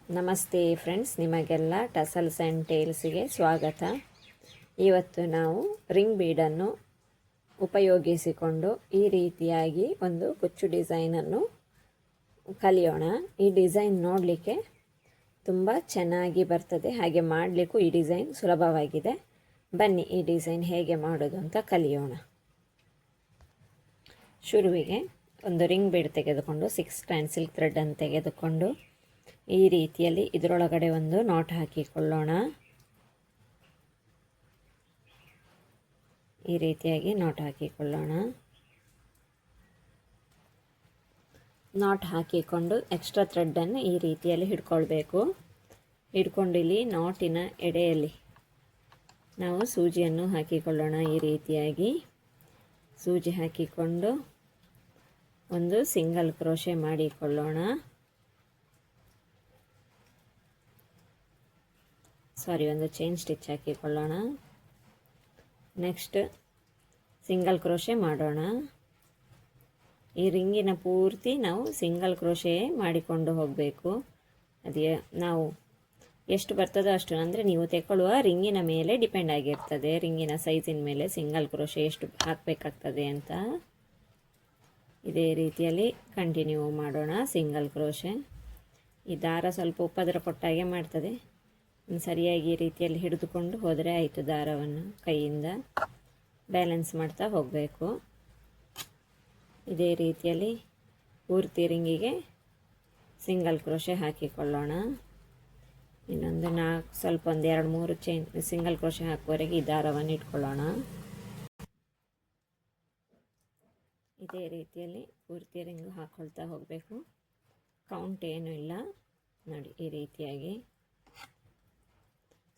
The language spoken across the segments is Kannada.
ನಮಸ್ತೆ ಫ್ರೆಂಡ್ಸ್, ನಿಮಗೆಲ್ಲ ಟಸಲ್ಸ್ ಆ್ಯಂಡ್ ಟೇಲ್ಸ್ಗೆ ಸ್ವಾಗತ. ಇವತ್ತು ನಾವು ರಿಂಗ್ ಬೀಡನ್ನು ಉಪಯೋಗಿಸಿಕೊಂಡು ಈ ರೀತಿಯಾಗಿ ಒಂದು ಕುಚ್ಚು ಡಿಸೈನನ್ನು ಕಲಿಯೋಣ. ಈ ಡಿಸೈನ್ ನೋಡಲಿಕ್ಕೆ ತುಂಬ ಚೆನ್ನಾಗಿ ಬರ್ತದೆ, ಹಾಗೆ ಮಾಡಲಿಕ್ಕೂ ಈ ಡಿಸೈನ್ ಸುಲಭವಾಗಿದೆ. ಬನ್ನಿ ಈ ಡಿಸೈನ್ ಹೇಗೆ ಮಾಡೋದು ಅಂತ ಕಲಿಯೋಣ. ಶುರುವಿಗೆ ಒಂದು ರಿಂಗ್ ಬೀಡ್ ತೆಗೆದುಕೊಂಡು 6 ಸ್ಟ್ಯಾಂಡ್ ಸಿಲ್ಕ್ ಥ್ರೆಡನ್ನು ತೆಗೆದುಕೊಂಡು ಈ ರೀತಿಯಲ್ಲಿ ಇದರೊಳಗಡೆ ಒಂದು ನಾಟ್ ಹಾಕಿಕೊಳ್ಳೋಣ. ಈ ರೀತಿಯಾಗಿ ನಾಟ್ ಹಾಕಿಕೊಳ್ಳೋಣ. ನಾಟ್ ಹಾಕಿಕೊಂಡು ಎಕ್ಸ್ಟ್ರಾ ಥ್ರೆಡನ್ನು ಈ ರೀತಿಯಲ್ಲಿ ಹಿಡ್ಕೊಳ್ಬೇಕು. ಹಿಡ್ಕೊಂಡು ಇಲ್ಲಿ ನಾಟಿನ ಎಡೆಯಲ್ಲಿ ನಾವು ಸೂಜಿಯನ್ನು ಹಾಕಿಕೊಳ್ಳೋಣ. ಈ ರೀತಿಯಾಗಿ ಸೂಜಿ ಹಾಕಿಕೊಂಡು ಒಂದು ಸಿಂಗಲ್ ಕ್ರೋಶೆ ಮಾಡಿಕೊಳ್ಳೋಣ. ಒಂದು ಚೈನ್ ಸ್ಟಿಚ್ ಹಾಕಿಕೊಳ್ಳೋಣ. ನೆಕ್ಸ್ಟ್ ಸಿಂಗಲ್ ಕ್ರೋಶೆ ಮಾಡೋಣ. ಈ ರಿಂಗಿನ ಪೂರ್ತಿ ನಾವು ಸಿಂಗಲ್ ಕ್ರೋಶೆ ಮಾಡಿಕೊಂಡು ಹೋಗಬೇಕು. ಅದೇ ನಾವು ಎಷ್ಟು ಬರ್ತದೋ ಅಷ್ಟು, ಅಂದರೆ ನೀವು ತೆಗೊಳ್ಳುವ ರಿಂಗಿನ ಮೇಲೆ ಡಿಪೆಂಡ್ ಆಗಿರ್ತದೆ, ರಿಂಗಿನ ಸೈಜಿನ ಮೇಲೆ ಸಿಂಗಲ್ ಕ್ರೋಶೆ ಎಷ್ಟು ಹಾಕಬೇಕಾಗ್ತದೆ ಅಂತ. ಇದೇ ರೀತಿಯಲ್ಲಿ ಕಂಟಿನ್ಯೂ ಮಾಡೋಣ ಸಿಂಗಲ್ ಕ್ರೋಶೆ. ಈ ದಾರ ಸ್ವಲ್ಪ ಉಪದ್ರ ಕೊಟ್ಟಾಗೆ ಮಾಡ್ತದೆ, ಸರಿಯಾಗಿ ಈ ರೀತಿಯಲ್ಲಿ ಹಿಡಿದುಕೊಂಡು ಹೋದರೆ ಆಯಿತು. ದಾರವನ್ನು ಕೈಯಿಂದ ಬ್ಯಾಲೆನ್ಸ್ ಮಾಡ್ತಾ ಹೋಗಬೇಕು. ಇದೇ ರೀತಿಯಲ್ಲಿ ಪೂರ್ತಿ ರಿಂಗಿಗೆ ಸಿಂಗಲ್ ಕ್ರೋಶೆ ಹಾಕಿಕೊಳ್ಳೋಣ. ಇನ್ನೊಂದು ಸ್ವಲ್ಪ ಒಂದು 2-3 ಚೈನ್ ಸಿಂಗಲ್ ಕ್ರೋಶೆ ಹಾಕುವವರೆಗೆ ಈ ದಾರವನ್ನು ಇಟ್ಕೊಳ್ಳೋಣ. ಇದೇ ರೀತಿಯಲ್ಲಿ ಪೂರ್ತಿ ರಿಂಗು ಹಾಕ್ಕೊಳ್ತಾ ಹೋಗಬೇಕು. ಕೌಂಟ್ ಏನೂ ಇಲ್ಲ ನೋಡಿ. ಈ ರೀತಿಯಾಗಿ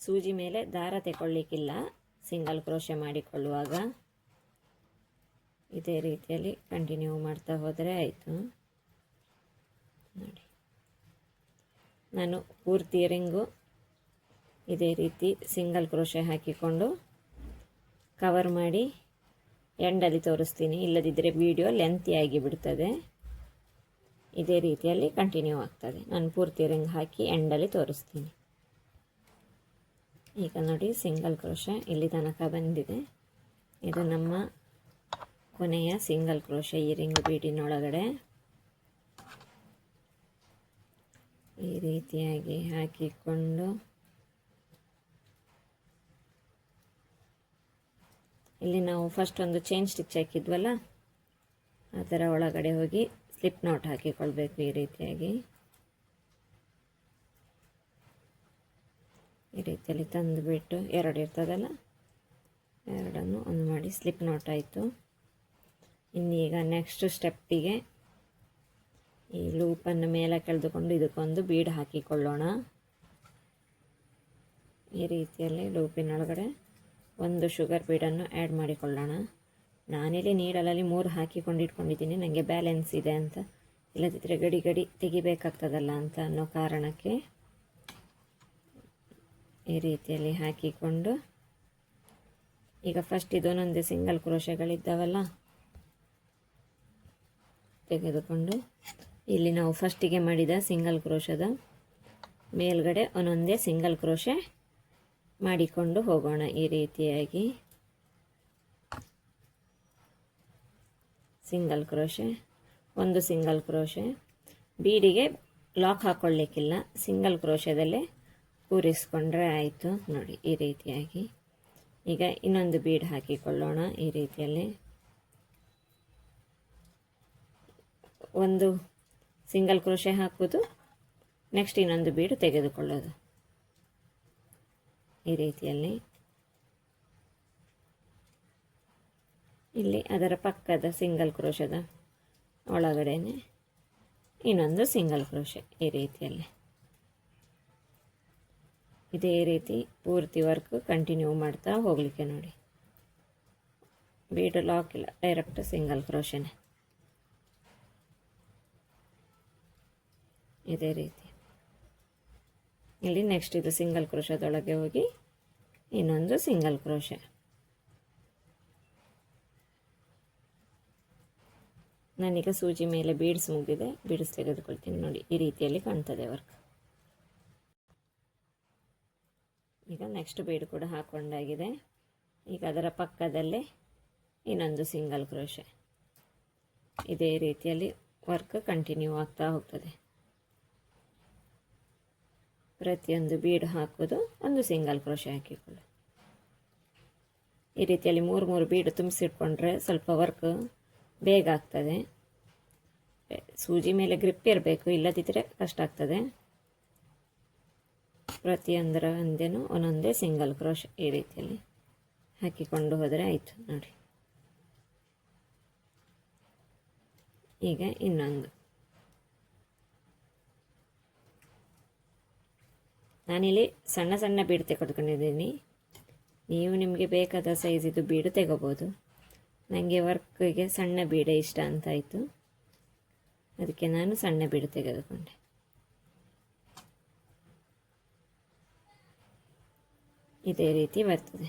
ಸೂಜಿ ಮೇಲೆ ದಾರ ತೆಗೊಳ್ಳಿಕ್ಕಿಲ್ಲ ಸಿಂಗಲ್ ಕ್ರೋಶೆ ಮಾಡಿಕೊಳ್ಳುವಾಗ. ಇದೇ ರೀತಿಯಲ್ಲಿ ಕಂಟಿನ್ಯೂ ಮಾಡ್ತಾ ಹೋದರೆ ಆಯಿತು. ನೋಡಿ, ನಾನು ಪೂರ್ತಿ ರಿಂಗು ಇದೇ ರೀತಿ ಸಿಂಗಲ್ ಕ್ರೋಶೆ ಹಾಕಿಕೊಂಡು ಕವರ್ ಮಾಡಿ ಎಂಡಲ್ಲಿ ತೋರಿಸ್ತೀನಿ, ಇಲ್ಲದಿದ್ದರೆ ವಿಡಿಯೋ ಲೆಂತಿಯಾಗಿ ಬಿಡ್ತದೆ. ಇದೇ ರೀತಿಯಲ್ಲಿ ಕಂಟಿನ್ಯೂ ಆಗ್ತದೆ. ನಾನು ಪೂರ್ತಿ ರಿಂಗ್ ಹಾಕಿ ಎಂಡಲ್ಲಿ ತೋರಿಸ್ತೀನಿ. ಈಗ ನೋಡಿ, ಸಿಂಗಲ್ ಕ್ರೋಶೆ ಇಲ್ಲಿ ತನಕ ಬಂದಿದೆ. ಇದು ನಮ್ಮ ಕೊನೆಯ ಸಿಂಗಲ್ ಕ್ರೋಶೆ ಈ ರಿಂಗ್ ಬೀಡಿನೊಳಗಡೆ. ಈ ರೀತಿಯಾಗಿ ಹಾಕಿಕೊಂಡು ಇಲ್ಲಿ ನಾವು ಫಸ್ಟ್ ಒಂದು ಚೈನ್ ಸ್ಟಿಚ್ ಹಾಕಿದ್ವಲ್ಲ, ಅದರ ಒಳಗಡೆ ಹೋಗಿ ಸ್ಲಿಪ್ ನಾಟ್ ಹಾಕಿಕೊಳ್ಬೇಕು. ಈ ರೀತಿಯಾಗಿ ಈ ರೀತಿಯಲ್ಲಿ ತಂದುಬಿಟ್ಟು, 2 ಇರ್ತದಲ್ಲ, 2 ಒಂದು ಮಾಡಿ ಸ್ಲಿಪ್ ನಾಟ್ ಆಯಿತು. ಇನ್ನೀಗ ನೆಕ್ಸ್ಟ್ ಸ್ಟೆಪ್ಪಿಗೆ ಈ ಲೂಪನ್ನು ಮೇಲೆ ಕೆಳೆದುಕೊಂಡು ಇದಕ್ಕೊಂದು ಬೀಡ್ ಹಾಕಿಕೊಳ್ಳೋಣ. ಈ ರೀತಿಯಲ್ಲಿ ಲೂಪಿನೊಳಗಡೆ ಒಂದು ಶುಗರ್ ಬೀಡನ್ನು ಆ್ಯಡ್ ಮಾಡಿಕೊಳ್ಳೋಣ. ನಾನಿಲ್ಲಿ ನೀಡಲಲ್ಲಿ 3 ಹಾಕಿಕೊಂಡು ಇಟ್ಕೊಂಡಿದ್ದೀನಿ, ನನಗೆ ಬ್ಯಾಲೆನ್ಸ್ ಇದೆ ಅಂತ. ಇಲ್ಲದಿದ್ದರೆ ಗಡಿ ತೆಗಿಬೇಕಾಗ್ತದಲ್ಲ ಅಂತ ಅನ್ನೋ ಕಾರಣಕ್ಕೆ ಈ ರೀತಿಯಲ್ಲಿ ಹಾಕಿಕೊಂಡು, ಈಗ ಫಸ್ಟ್ ಇದೊಂದೊಂದೇ ಸಿಂಗಲ್ ಕ್ರೋಶೆಗಳಿದ್ದಾವಲ್ಲ ತೆಗೆದುಕೊಂಡು ಇಲ್ಲಿ ನಾವು ಫಸ್ಟಿಗೆ ಮಾಡಿದ ಸಿಂಗಲ್ ಕ್ರೋಶದ ಮೇಲ್ಗಡೆ ಒಂದೊಂದೇ ಸಿಂಗಲ್ ಕ್ರೋಶೆ ಮಾಡಿಕೊಂಡು ಹೋಗೋಣ. ಈ ರೀತಿಯಾಗಿ ಸಿಂಗಲ್ ಕ್ರೋಶೆ, ಒಂದು ಸಿಂಗಲ್ ಕ್ರೋಶೆ. ಬೀಡಿಗೆ ಲಾಕ್ ಹಾಕ್ಕೊಳ್ಳಿಕ್ಕಿಲ್ಲ, ಸಿಂಗಲ್ ಕ್ರೋಶದಲ್ಲೇ ಕೂರಿಸ್ಕೊಂಡ್ರೆ ಆಯಿತು. ನೋಡಿ, ಈ ರೀತಿಯಾಗಿ ಈಗ ಇನ್ನೊಂದು ಬೀಡ್ ಹಾಕಿಕೊಳ್ಳೋಣ. ಈ ರೀತಿಯಲ್ಲಿ ಒಂದು ಸಿಂಗಲ್ ಕ್ರೋಶೆ ಹಾಕೋದು, ನೆಕ್ಸ್ಟ್ ಇನ್ನೊಂದು ಬೀಡು ತೆಗೆದುಕೊಳ್ಳೋದು. ಈ ರೀತಿಯಲ್ಲಿ ಇಲ್ಲಿ ಅದರ ಪಕ್ಕದ ಸಿಂಗಲ್ ಕ್ರೋಶದ ಒಳಗಡೆನೆ ಇನ್ನೊಂದು ಸಿಂಗಲ್ ಕ್ರೋಶೆ. ಈ ರೀತಿಯಲ್ಲಿ ಇದೇ ರೀತಿ ಪೂರ್ತಿ ವರ್ಕ್ ಕಂಟಿನ್ಯೂ ಮಾಡ್ತಾ ಹೋಗಲಿಕ್ಕೆ ನೋಡಿ. ಬೀಡು ಲಾಕ್ ಇಲ್ಲ, ಡೈರೆಕ್ಟ್ ಸಿಂಗಲ್ ಕ್ರೋಶೆನೆ. ಇದೇ ರೀತಿ ಇಲ್ಲಿ ನೆಕ್ಸ್ಟ್ ಇದು ಸಿಂಗಲ್ ಕ್ರೋಶದೊಳಗೆ ಹೋಗಿ ಇನ್ನೊಂದು ಸಿಂಗಲ್ ಕ್ರೋಶೆ. ನಾನೀಗ ಸೂಜಿ ಮೇಲೆ ಬೀಡ್ಸ್ ಮುಗಿದಿದೆ, ಬೀಡ್ಸ್ ತೆಗೆದುಕೊಳ್ತೀನಿ. ನೋಡಿ, ಈ ರೀತಿಯಲ್ಲಿ ಕಾಣ್ತದೆ ವರ್ಕ್. ಈಗ ನೆಕ್ಸ್ಟ್ ಬೀಡ್ ಕೂಡ ಹಾಕ್ಕೊಂಡಾಗಿದೆ. ಈಗ ಅದರ ಪಕ್ಕದಲ್ಲೇ ಇನ್ನೊಂದು ಸಿಂಗಲ್ ಕ್ರೋಶೆ. ಇದೇ ರೀತಿಯಲ್ಲಿ ವರ್ಕ್ ಕಂಟಿನ್ಯೂ ಆಗ್ತಾ ಹೋಗ್ತದೆ. ಪ್ರತಿಯೊಂದು ಬೀಡ್ ಹಾಕೋದು ಒಂದು ಸಿಂಗಲ್ ಕ್ರೋಶೆ ಹಾಕಿಕೊಳ್ಳಿ. ಈ ರೀತಿಯಲ್ಲಿ 3 ಬೀಡು ತುಂಬಿಸಿಟ್ಕೊಂಡ್ರೆ ಸ್ವಲ್ಪ ವರ್ಕ್ ಬೇಗ ಆಗ್ತದೆ. ಸೂಜಿ ಮೇಲೆ ಗ್ರಿಪ್ ಇರಬೇಕು, ಇಲ್ಲದಿದ್ದರೆ ಕಷ್ಟ ಆಗ್ತದೆ. ಪ್ರತಿಯೊಂದರ ಒಂದೇನು ಒಂದೊಂದೇ ಸಿಂಗಲ್ ಕ್ರೋಶೆ ಈ ರೀತಿಯಲ್ಲಿ ಹಾಕಿಕೊಂಡು ಹೋದರೆ ಆಯಿತು ನೋಡಿ. ಈಗ ಇನ್ನೊಂದು ನಾನಿಲ್ಲಿ ಸಣ್ಣ ಸಣ್ಣ ಬೀಡು ತೆಗೆದುಕೊಂಡಿದ್ದೀನಿ. ನೀವು ನಿಮಗೆ ಬೇಕಾದ ಸೈಜಿದು ಬೀಡು ತೆಗೋಬೋದು. ನನಗೆ ವರ್ಕಿಗೆ ಸಣ್ಣ ಬೀಡೆ ಇಷ್ಟ ಅಂತಾಯಿತು, ಅದಕ್ಕೆ ನಾನು ಸಣ್ಣ ಬೀಡು ತೆಗೆದುಕೊಂಡೆ. ಇದೇ ರೀತಿ ಬರ್ತದೆ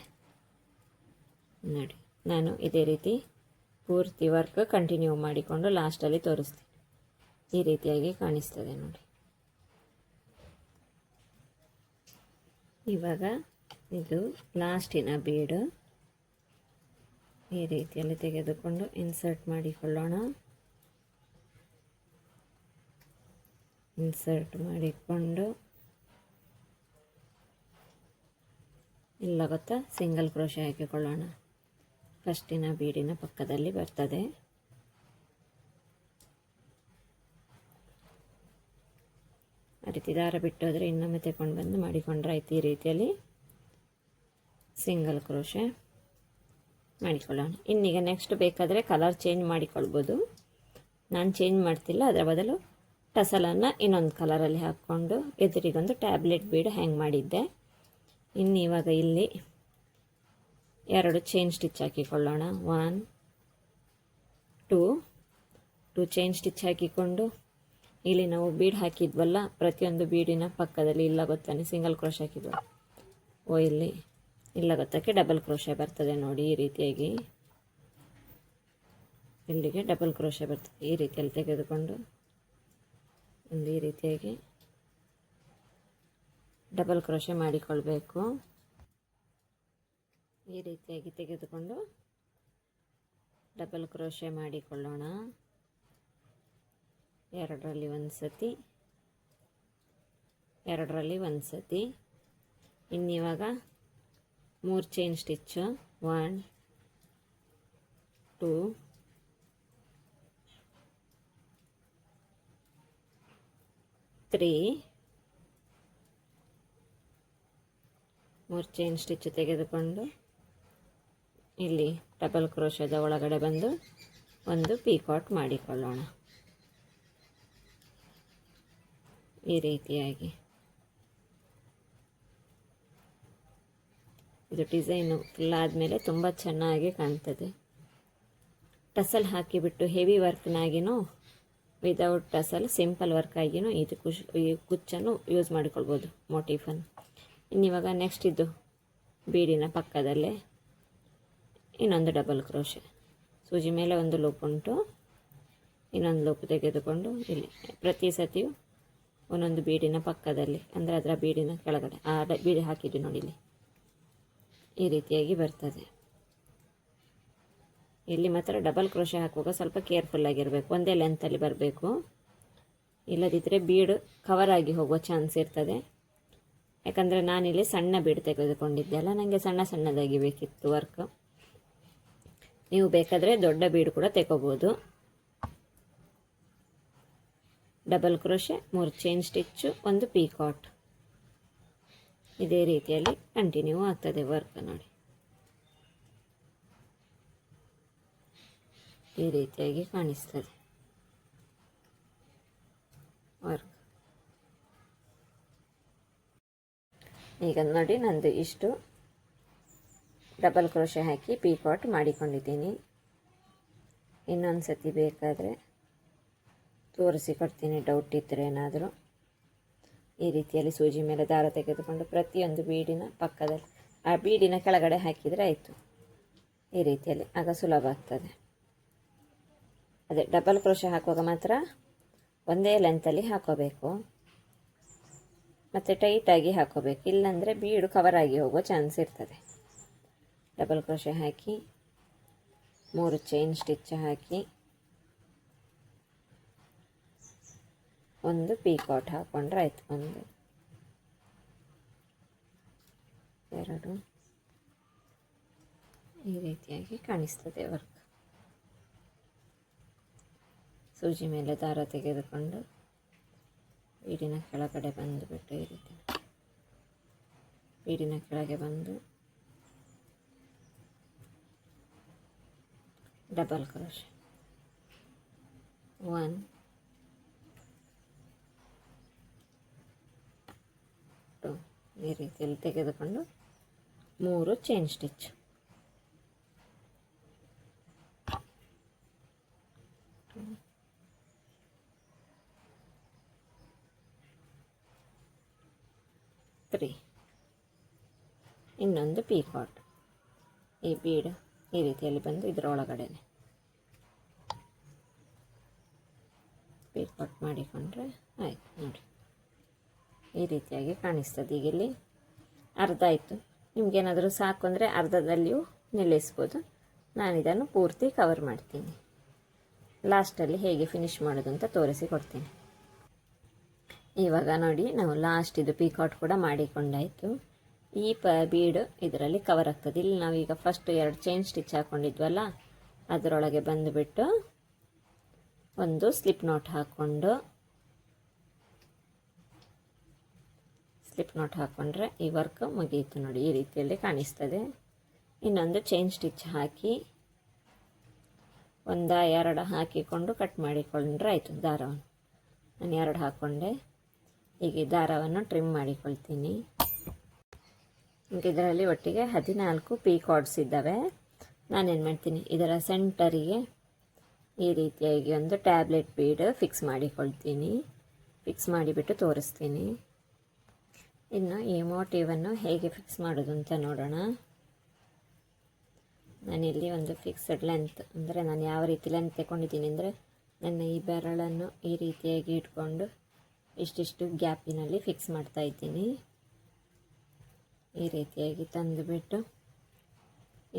ನೋಡಿ. ನಾನು ಇದೇ ರೀತಿ ಪೂರ್ತಿ ವರ್ಕ್ ಕಂಟಿನ್ಯೂ ಮಾಡಿಕೊಂಡು ಲಾಸ್ಟಲ್ಲಿ ತೋರಿಸ್ತೀನಿ. ಈ ರೀತಿಯಾಗಿ ಕಾಣಿಸ್ತದೆ ನೋಡಿ. ಇವಾಗ ಇದು ಲಾಸ್ಟಿನ ಬೀಡು. ಈ ರೀತಿಯಲ್ಲಿ ತೆಗೆದುಕೊಂಡು ಇನ್ಸರ್ಟ್ ಮಾಡಿಕೊಳ್ಳೋಣ. ಇನ್ಸರ್ಟ್ ಮಾಡಿಕೊಂಡು ಇಲ್ಲ ಗೊತ್ತಾ, ಸಿಂಗಲ್ ಕ್ರೋಶೆ ಹಾಕಿಕೊಳ್ಳೋಣ. ಫಸ್ಟಿನ ಬೀಡಿನ ಪಕ್ಕದಲ್ಲಿ ಬರ್ತದೆ. ಆ ರೀತಿ ದಾರ ಬಿಟ್ಟು ಹೋದರೆ ಇನ್ನೊಮ್ಮೆ ತಗೊಂಡು ಬಂದು ಮಾಡಿಕೊಂಡ್ರೆ ಆಯ್ತು. ಈ ರೀತಿಯಲ್ಲಿ ಸಿಂಗಲ್ ಕ್ರೋಶೆ ಮಾಡಿಕೊಳ್ಳೋಣ. ಇನ್ನೀಗ ನೆಕ್ಸ್ಟ್ ಬೇಕಾದರೆ ಕಲರ್ ಚೇಂಜ್ ಮಾಡಿಕೊಳ್ಬೋದು. ನಾನು ಚೇಂಜ್ ಮಾಡ್ತಿಲ್ಲ, ಅದರ ಬದಲು ಟಸಲನ್ನು ಇನ್ನೊಂದು ಕಲರಲ್ಲಿ ಹಾಕ್ಕೊಂಡು ಎದುರಿಗೊಂದು ಟ್ಯಾಬ್ಲೆಟ್ ಬೀಡ್ ಹ್ಯಾಂಗ್ ಮಾಡಿದ್ದೆ. ಇನ್ನು ಇವಾಗ ಇಲ್ಲಿ 2 ಚೈನ್ ಸ್ಟಿಚ್ ಹಾಕಿಕೊಳ್ಳೋಣ. 1 2 ಚೈನ್ ಸ್ಟಿಚ್ ಹಾಕಿಕೊಂಡು ಇಲ್ಲಿ ನಾವು ಬೀಡ್ ಹಾಕಿದ್ವಲ್ಲ, ಪ್ರತಿಯೊಂದು ಬೀಡಿನ ಪಕ್ಕದಲ್ಲಿ ಇಲ್ಲ ಗೊತ್ತಾನೆ ಸಿಂಗಲ್ ಕ್ರೋಶೆ ಹಾಕಿದ್ವಲ್ಲ, ಇಲ್ಲಿ ಇಲ್ಲ ಗೊತ್ತಕ್ಕೆ ಡಬಲ್ ಕ್ರೋಶೆ ಬರ್ತದೆ ನೋಡಿ. ಈ ರೀತಿಯಾಗಿ ಇಲ್ಲಿಗೆ ಡಬಲ್ ಕ್ರೋಶೆ ಬರ್ತದೆ. ಈ ರೀತಿಯಲ್ಲಿ ತೆಗೆದುಕೊಂಡು ಒಂದು ಈ ರೀತಿಯಾಗಿ ಡಬಲ್ ಕ್ರೋಶೆ ಮಾಡಿಕೊಳ್ಬೇಕು. ಈ ರೀತಿಯಾಗಿ ತೆಗೆದುಕೊಂಡು ಡಬಲ್ ಕ್ರೋಶೆ ಮಾಡಿಕೊಳ್ಳೋಣ. 2ರಲ್ಲಿ ಒಂದು ಸತಿ, 2ರಲ್ಲಿ ಒಂದು ಸತಿ. ಇನ್ನಿವಾಗ 3 ಚೈನ್ ಸ್ಟಿಚ್ಚು. 1 2 3 3 ಚೈನ್ ಸ್ಟಿಚ್ ತೆಗೆದುಕೊಂಡು ಇಲ್ಲಿ ಡಬಲ್ ಕ್ರೋಶದ ಒಳಗಡೆ ಬಂದು ಒಂದು ಪೀಕಾಟ್ ಮಾಡಿಕೊಳ್ಳೋಣ. ಈ ರೀತಿಯಾಗಿ ಇದು ಡಿಸೈನು ಫುಲ್ ಆದಮೇಲೆ ತುಂಬ ಚೆನ್ನಾಗಿ ಕಾಣ್ತದೆ. ಟಸಲ್ ಹಾಕಿಬಿಟ್ಟು ಹೆವಿ ವರ್ಕ್ನಾಗಿನೂ ವಿದೌಟ್ ಟಸಲ್ ಸಿಂಪಲ್ ವರ್ಕ್ ಆಗಿನೂ ಇದು ಈ ಕುಚ್ಚನ್ನು ಯೂಸ್ ಮಾಡಿಕೊಳ್ಬೋದು ಮೋಟಿಫನ್ನು. ಇನ್ನಿವಾಗ ನೆಕ್ಸ್ಟ್ ಇದು ಬೀಡಿನ ಪಕ್ಕದಲ್ಲೇ ಇನ್ನೊಂದು ಡಬಲ್ ಕ್ರೋಶೆ. ಸೂಜಿ ಮೇಲೆ ಒಂದು ಲೂಪ್ ಉಂಟು, ಇನ್ನೊಂದು ಲೂಪ್ ತೆಗೆದುಕೊಂಡು ಇಲ್ಲಿ ಪ್ರತಿ ಸತಿಯು ಒಂದೊಂದು ಬೀಡಿನ ಪಕ್ಕದಲ್ಲಿ, ಅಂದರೆ ಅದರ ಬೀಡಿನ ಕೆಳಗಡೆ ಆ ಬೀಡಿ ಹಾಕಿದ್ದು ನೋಡಿ ಇಲ್ಲಿ ಈ ರೀತಿಯಾಗಿ ಬರ್ತದೆ. ಇಲ್ಲಿ ಮಾತ್ರ ಡಬಲ್ ಕ್ರೋಶೆ ಹಾಕುವಾಗ ಸ್ವಲ್ಪ ಕೇರ್ಫುಲ್ಲಾಗಿರಬೇಕು, ಒಂದೇ ಲೆಂತಲ್ಲಿ ಬರಬೇಕು, ಇಲ್ಲದಿದ್ದರೆ ಬೀಡು ಕವರ್ ಆಗಿ ಹೋಗುವ ಚಾನ್ಸ್ ಇರ್ತದೆ. ಯಾಕಂದರೆ ನಾನಿಲ್ಲಿ ಸಣ್ಣ ಬೀಡು ತೆಗೆದುಕೊಂಡಿದ್ದೆ ಅಲ್ಲ, ನನಗೆ ಸಣ್ಣ ಸಣ್ಣದಾಗಿ ಬೇಕಿತ್ತು ವರ್ಕ್. ನೀವು ಬೇಕಾದರೆ ದೊಡ್ಡ ಬೀಡು ಕೂಡ ತೆಗೋಬೋದು. ಡಬಲ್ ಕ್ರೋಶೆ, 3 ಚೈನ್ ಸ್ಟಿಚ್ಚು, ಒಂದು ಪೀಕಾಟ್. ಇದೇ ರೀತಿಯಲ್ಲಿ ಕಂಟಿನ್ಯೂ ಆಗ್ತದೆ ವರ್ಕ್ ನೋಡಿ. ಈ ರೀತಿಯಾಗಿ ಕಾಣಿಸ್ತದೆ ವರ್ಕ್. ಈಗ ನೋಡಿ ನಂದು ಇಷ್ಟು ಡಬಲ್ ಕ್ರೋಶೆ ಹಾಕಿ ಪೀಕಾಟ್ ಮಾಡಿಕೊಂಡಿದ್ದೀನಿ. ಇನ್ನೊಂದು ಸತಿ ಬೇಕಾದರೆ ತೋರಿಸಿಕೊಡ್ತೀನಿ, ಡೌಟ್ ಇದ್ದರೆ ಏನಾದರೂ. ಈ ರೀತಿಯಲ್ಲಿ ಸೂಜಿ ಮೇಲೆ ದಾರ ತೆಗೆದುಕೊಂಡು ಪ್ರತಿಯೊಂದು ಬೀಡಿನ ಪಕ್ಕದಲ್ಲಿ ಆ ಬೀಡಿನ ಕೆಳಗಡೆ ಹಾಕಿದರೆ ಆಯಿತು. ಈ ರೀತಿಯಲ್ಲಿ ಆಗ ಸುಲಭ ಆಗ್ತದೆ. ಅದೇ ಡಬಲ್ ಕ್ರೋಶೆ ಹಾಕುವಾಗ ಮಾತ್ರ ಒಂದೇ ಲೆಂತಲ್ಲಿ ಹಾಕೋಬೇಕು. ಮತ್ತು ಟೈಟಾಗಿ ಹಾಕೋಬೇಕು, ಇಲ್ಲಾಂದರೆ ಬೀಡು ಕವರ್ ಆಗಿ ಹೋಗೋ ಚಾನ್ಸ್ ಇರ್ತದೆ. ಡಬಲ್ ಕ್ರೋಶೆ ಹಾಕಿ 3 ಚೈನ್ ಸ್ಟಿಚ್ ಹಾಕಿ ಒಂದು ಪೀಕಾಟ್ ಹಾಕ್ಕೊಂಡ್ರೆ ಆಯಿತು. 1 2 ಈ ರೀತಿಯಾಗಿ ಕಾಣಿಸ್ತದೆ ವರ್ಕ್. ಸೂಜಿ ಮೇಲೆ ದಾರ ತೆಗೆದುಕೊಂಡು ಬೀಡಿನ ಕೆಳಗಡೆ ಬಂದುಬಿಟ್ಟು ಈ ರೀತಿ ಬೀಡಿನ ಕೆಳಗೆ ಬಂದು ಡಬಲ್ ಕ್ರೋಶೆ 1 2 ಈ ರೀತಿಯಲ್ಲಿ ತೆಗೆದುಕೊಂಡು 3 ಚೈನ್ ಸ್ಟಿಚ್. ಇನ್ನೊಂದು ಪೀಕಾಟ್, ಈ ಬೀಡ್ ಈ ರೀತಿಯಲ್ಲಿ ಬಂದು ಇದರ ಒಳಗಡೆ ಪೀಕಾಟ್ ಮಾಡಿಕೊಂಡ್ರೆ ಆಯಿತು. ನೋಡಿ ಈ ರೀತಿಯಾಗಿ ಕಾಣಿಸ್ತದೆ. ಈಗ ಇಲ್ಲಿ ಅರ್ಧ ಆಯಿತು. ನಿಮಗೇನಾದರೂ ಸಾಕು ಅಂದರೆ ಅರ್ಧದಲ್ಲಿಯೂ ನಿಲ್ಲಿಸ್ಬೋದು. ನಾನು ಇದನ್ನು ಪೂರ್ತಿ ಕವರ್ ಮಾಡ್ತೀನಿ. ಲಾಸ್ಟಲ್ಲಿ ಹೇಗೆ ಫಿನಿಶ್ ಮಾಡೋದು ಅಂತ ತೋರಿಸಿಕೊಡ್ತೀನಿ. ಇವಾಗ ನೋಡಿ, ನಾವು ಲಾಸ್ಟ್ ಇದು ಪೀಕಾಟ್ ಕೂಡ ಮಾಡಿಕೊಂಡಾಯಿತು. ಈ ಬೀಡು ಇದರಲ್ಲಿ ಕವರ್ ಆಗ್ತದೆ. ಇಲ್ಲಿ ನಾವೀಗ ಫಸ್ಟ್ 2 ಚೈನ್ ಸ್ಟಿಚ್ ಹಾಕ್ಕೊಂಡಿದ್ವಲ್ಲ, ಅದರೊಳಗೆ ಬಂದುಬಿಟ್ಟು ಒಂದು ಸ್ಲಿಪ್ ನಾಟ್ ಹಾಕ್ಕೊಂಡ್ರೆ ಈ ವರ್ಕ್ ಮುಗಿಯಿತು. ನೋಡಿ ಈ ರೀತಿಯಲ್ಲಿ ಕಾಣಿಸ್ತದೆ. ಇನ್ನೊಂದು ಚೈನ್ ಸ್ಟಿಚ್ ಹಾಕಿ 1 2 ಹಾಕಿಕೊಂಡು ಕಟ್ ಮಾಡಿಕೊಂಡ್ರೆ ಆಯಿತು. ದಾರವನ್ನು ನಾನು 2 ಹಾಕ್ಕೊಂಡೆ. ಈಗ ದಾರವನ್ನು ಟ್ರಿಮ್ ಮಾಡಿಕೊಳ್ತೀನಿ. ಇದರಲ್ಲಿ ಒಟ್ಟಿಗೆ 14 ಪೀಕಾಟ್ಸ್ ಇದ್ದಾವೆ. ನಾನೇನು ಮಾಡ್ತೀನಿ, ಇದರ ಸೆಂಟರಿಗೆ ಈ ರೀತಿಯಾಗಿ ಒಂದು ಟ್ಯಾಬ್ಲೆಟ್ ಬೀಡ್ ಫಿಕ್ಸ್ ಮಾಡಿಕೊಳ್ತೀನಿ. ಫಿಕ್ಸ್ ಮಾಡಿಬಿಟ್ಟು ತೋರಿಸ್ತೀನಿ. ಇನ್ನು ಈ ಮೋಟಿವನ್ನು ಹೇಗೆ ಫಿಕ್ಸ್ ಮಾಡೋದು ಅಂತ ನೋಡೋಣ. ನಾನಿಲ್ಲಿ ಒಂದು ಫಿಕ್ಸಡ್ ಲೆಂತ್, ಅಂದರೆ ನಾನು ಯಾವ ರೀತಿ ಲೆಂತ್ ತಗೊಂಡಿದ್ದೀನಿ ಅಂದರೆ, ನನ್ನ ಈ ಬೆರಳನ್ನು ಈ ರೀತಿಯಾಗಿ ಇಟ್ಕೊಂಡು ಇಷ್ಟಿಷ್ಟು ಗ್ಯಾಪಿನಲ್ಲಿ ಫಿಕ್ಸ್ ಮಾಡ್ತಾ ಇದ್ದೀನಿ. ಈ ರೀತಿಯಾಗಿ ತಂದುಬಿಟ್ಟು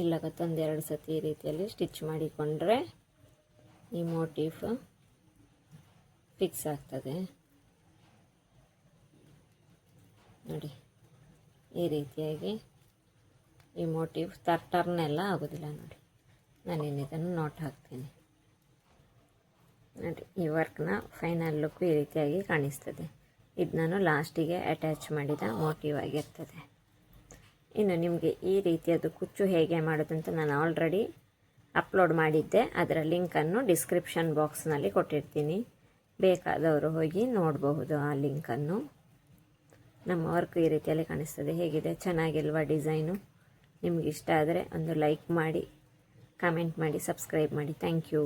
ಇಲ್ಲಗ ತಂದು 2 ಸತಿ ಈ ರೀತಿಯಲ್ಲಿ ಸ್ಟಿಚ್ ಮಾಡಿಕೊಂಡ್ರೆ ಈ ಮೋಟಿಫ್ ಫಿಕ್ಸ್ ಆಗ್ತದೆ. ನೋಡಿ ಈ ರೀತಿಯಾಗಿ ಈ ಮೋಟಿವ್ ಟರ್ನ್ ಎಲ್ಲ ಆಗೋದಿಲ್ಲ. ನೋಡಿ ನಾನಿನ್ನು ಇದನ್ನು ನೋಟ್ ಹಾಕ್ತೀನಿ. ನೋಡಿ ಈ ವರ್ಕ್ನ ಫೈನಲ್ ಲುಕ್ ಈ ರೀತಿಯಾಗಿ ಕಾಣಿಸ್ತದೆ. ಇದು ನಾನು ಲಾಸ್ಟಿಗೆ ಅಟ್ಯಾಚ್ ಮಾಡಿದ ಮೋಟಿವ್ ಆಗಿರ್ತದೆ. ಇನ್ನು ನಿಮಗೆ ಈ ರೀತಿಯದು ಕುಚ್ಚು ಹೇಗೆ ಮಾಡೋದಂತ ನಾನು ಆಲ್ರೆಡಿ ಅಪ್ಲೋಡ್ ಮಾಡಿದ್ದೆ. ಅದರ ಲಿಂಕನ್ನು ಡಿಸ್ಕ್ರಿಪ್ಷನ್ ಬಾಕ್ಸ್ನಲ್ಲಿ ಕೊಟ್ಟಿರ್ತೀನಿ. ಬೇಕಾದವರು ಹೋಗಿ ನೋಡಬಹುದು ಆ ಲಿಂಕನ್ನು. ನಮ್ಮ ವರ್ಕ್ ಈ ರೀತಿಯಲ್ಲಿ ಕಾಣಿಸ್ತದೆ. ಹೇಗಿದೆ, ಚೆನ್ನಾಗಿಲ್ವಾ ಡಿಸೈನು? ನಿಮ್ಗೆ ಇಷ್ಟ ಆದರೆ ಒಂದು ಲೈಕ್ ಮಾಡಿ, ಕಮೆಂಟ್ ಮಾಡಿ, ಸಬ್ಸ್ಕ್ರೈಬ್ ಮಾಡಿ. Thank you.